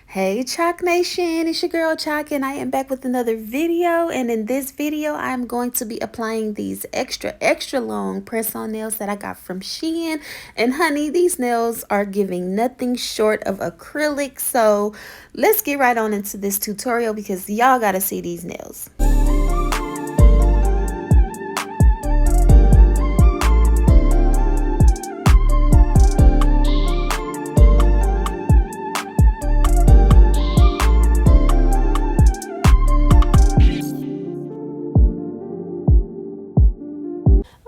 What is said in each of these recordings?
Hey Chalk Nation, it's your girl Chalk and I am back with another video, and in this video I'm going to be applying these extra long press-on nails that I got from Shein. And honey, these nails are giving nothing short of acrylic, so let's get right on into this tutorial because y'all gotta see these nails.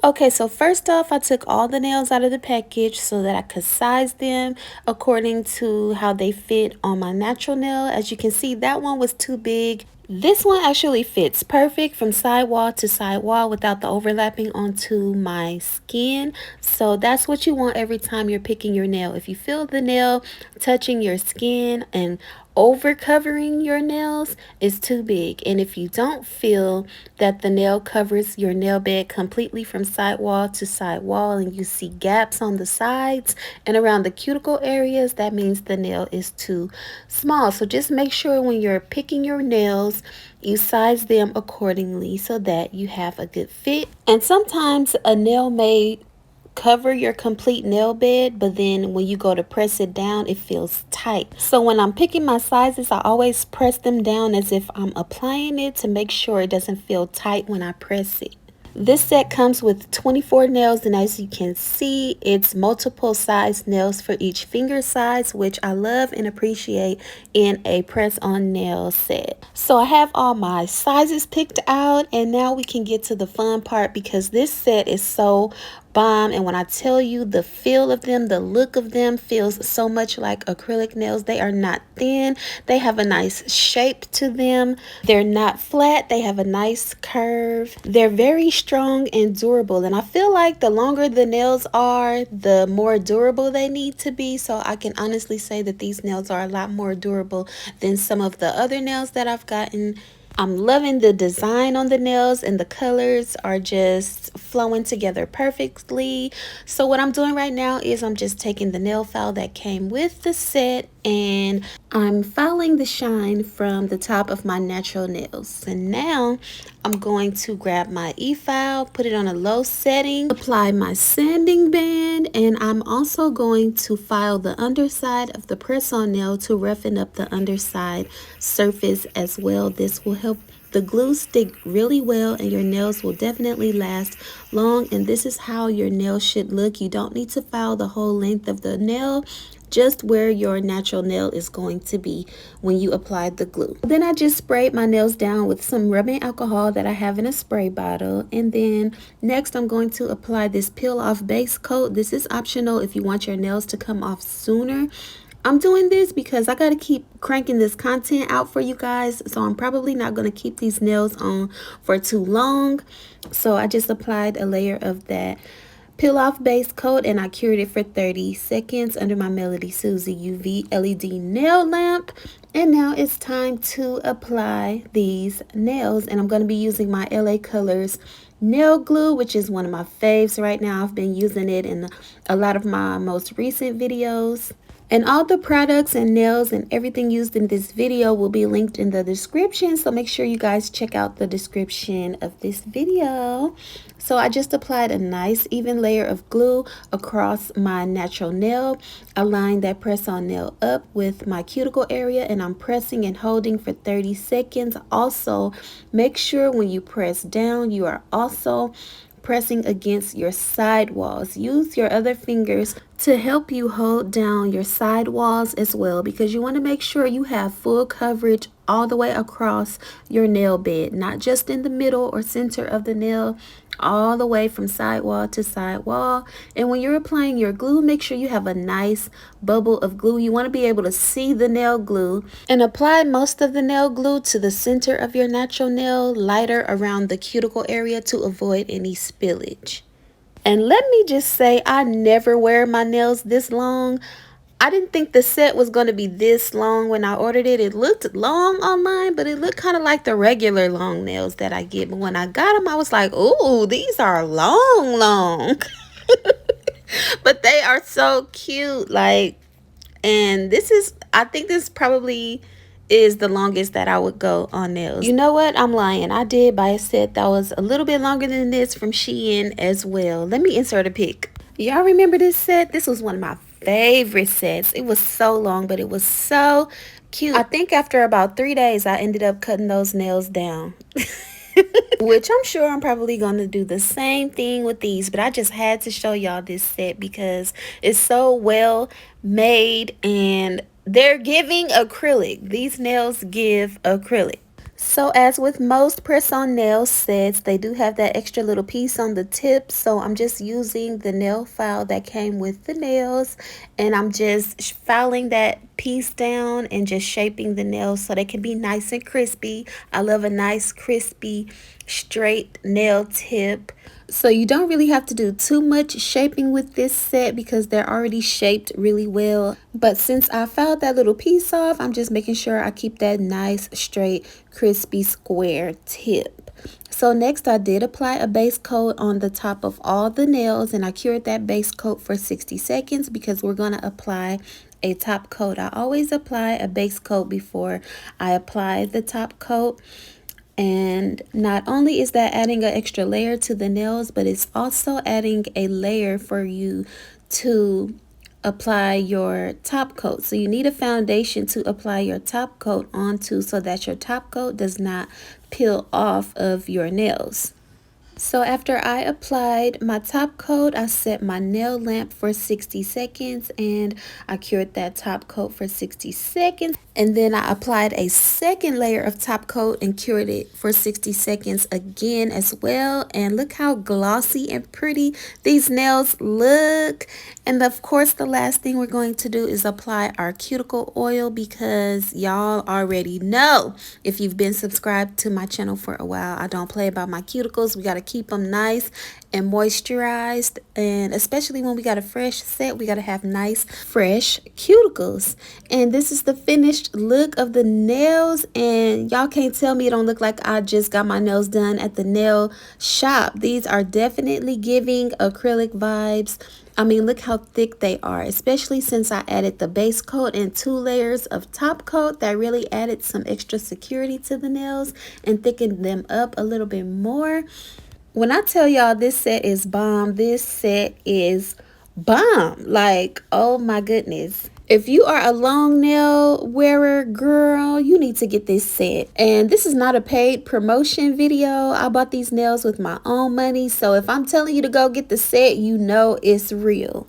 Okay, so first off, I took all the nails out of the package so that I could size them according to how they fit on my natural nail. As you can see, that one was too big. This one actually fits perfect from sidewall to sidewall without the overlapping onto my skin. So that's what you want every time you're picking your nail. If you feel the nail touching your skin and over covering your nails, is too big. And if you don't feel that the nail covers your nail bed completely from sidewall to sidewall and you see gaps on the sides and around the cuticle areas, that means the nail is too small. So just make sure when you're picking your nails, you size them accordingly so that you have a good fit. And sometimes a nail may cover your complete nail bed, but then when you go to press it down, it feels tight. So when I'm picking my sizes, I always press them down as if I'm applying it to make sure it doesn't feel tight when I press it. This set comes with 24 nails, and as you can see, it's multiple size nails for each finger size, which I love and appreciate in a press-on nail set. So I have all my sizes picked out, and now we can get to the fun part because this set is so bomb. And when I tell you, the feel of them, the look of them feels so much like acrylic nails. They are not thin, they have a nice shape to them, they're not flat, they have a nice curve, they're very strong and durable. And I feel like the longer the nails are, the more durable they need to be. So I can honestly say that these nails are a lot more durable than some of the other nails that I've gotten. I'm loving the design on the nails, and the colors are just flowing together perfectly. So what I'm doing right now is I'm just taking the nail file that came with the set and I'm filing the shine from the top of my natural nails. And now I'm going to grab my e-file, put it on a low setting, apply my sanding band, and I'm also going to file the underside of the press-on nail to roughen up the underside surface as well. This will help the glue stick really well and your nails will definitely last long. And this is how your nail should look. You don't need to file the whole length of the nail, just where your natural nail is going to be when you apply the glue. Then I just sprayed my nails down with some rubbing alcohol that I have in a spray bottle. And then next I'm going to apply this peel off base coat. This is optional if you want your nails to come off sooner. I'm doing this because I got to keep cranking this content out for you guys, so I'm probably not going to keep these nails on for too long. So I just applied a layer of that peel off base coat and I cured it for 30 seconds under my Melody Susie UV LED nail lamp. And now it's time to apply these nails, and I'm going to be using my LA Colors nail glue, which is one of my faves right now. I've been using it in a lot of my most recent videos. And all the products and nails and everything used in this video will be linked in the description. So make sure you guys check out the description of this video. So I just applied a nice even layer of glue across my natural nail. I lined that press-on nail up with my cuticle area and I'm pressing and holding for 30 seconds. Also, make sure when you press down, you are also pressing against your side walls. Use your other fingers to help you hold down your side walls as well, because you want to make sure you have full coverage all the way across your nail bed, not just in the middle or center of the nail, all the way from side wall to side wall. And when you're applying your glue, make sure you have a nice bubble of glue. You want to be able to see the nail glue, and apply most of the nail glue to the center of your natural nail, lighter around the cuticle area to avoid any spillage. And let me just say, I never wear my nails this long. I didn't think the set was going to be this long when I ordered it. It looked long online, but it looked kind of like the regular long nails that I get. But when I got them, I was like, ooh, these are long. But they are so cute. Like, And I think this probably is the longest that I would go on nails. You know what? I'm lying. I did buy a set that was a little bit longer than this from Shein as well. Let me insert a pic. Y'all remember this set? This was one of my favorite sets. It was so long, but it was so cute. I think after about 3 days, I ended up cutting those nails down. Which I'm sure I'm probably going to do the same thing with these, but I just had to show y'all this set because it's so well made and they're giving acrylic. These nails give acrylic. So as with most press-on nail sets, they do have that extra little piece on the tip. So I'm just using the nail file that came with the nails, and I'm just filing that piece down and just shaping the nails so they can be nice and crispy. I love a nice crispy straight nail tip. So you don't really have to do too much shaping with this set because they're already shaped really well. But since I filed that little piece off, I'm just making sure I keep that nice, straight, crispy, square tip. So next I did apply a base coat on the top of all the nails, and I cured that base coat for 60 seconds because we're going to apply a top coat. I always apply a base coat before I apply the top coat. And not only is that adding an extra layer to the nails, but it's also adding a layer for you to apply your top coat. So you need a foundation to apply your top coat onto so that your top coat does not peel off of your nails. So after I applied my top coat, I set my nail lamp for 60 seconds and I cured that top coat for 60 seconds. And then I applied a second layer of top coat and cured it for 60 seconds again as well. And look how glossy and pretty these nails look. And of course, the last thing we're going to do is apply our cuticle oil because y'all already know, if you've been subscribed to my channel for a while, I don't play about my cuticles. We got to keep them nice and moisturized, and especially when we got a fresh set, we got to have nice fresh cuticles. And this is the finished look of the nails, and y'all can't tell me it don't look like I just got my nails done at the nail shop. These are definitely giving acrylic vibes. I mean, look how thick they are, especially since I added the base coat and 2 layers of top coat. That really added some extra security to the nails and thickened them up a little bit more. When I tell y'all this set is bomb, this set is bomb. Like, oh my goodness. If you are a long nail wearer, girl, you need to get this set. And this is not a paid promotion video. I bought these nails with my own money. So if I'm telling you to go get the set, you know it's real.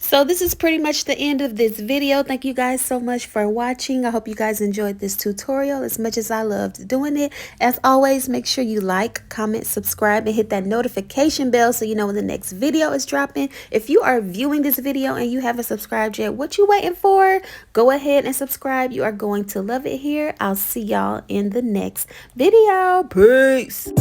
So this is pretty much the end of this video. Thank you guys so much for watching. I hope you guys enjoyed this tutorial as much as I loved doing it. As always, make sure you like, comment, subscribe, and hit that notification bell so you know when the next video is dropping. If you are viewing this video and you haven't subscribed yet, what you waiting for? Go ahead and subscribe. You are going to love it here. I'll see y'all in the next video. Peace.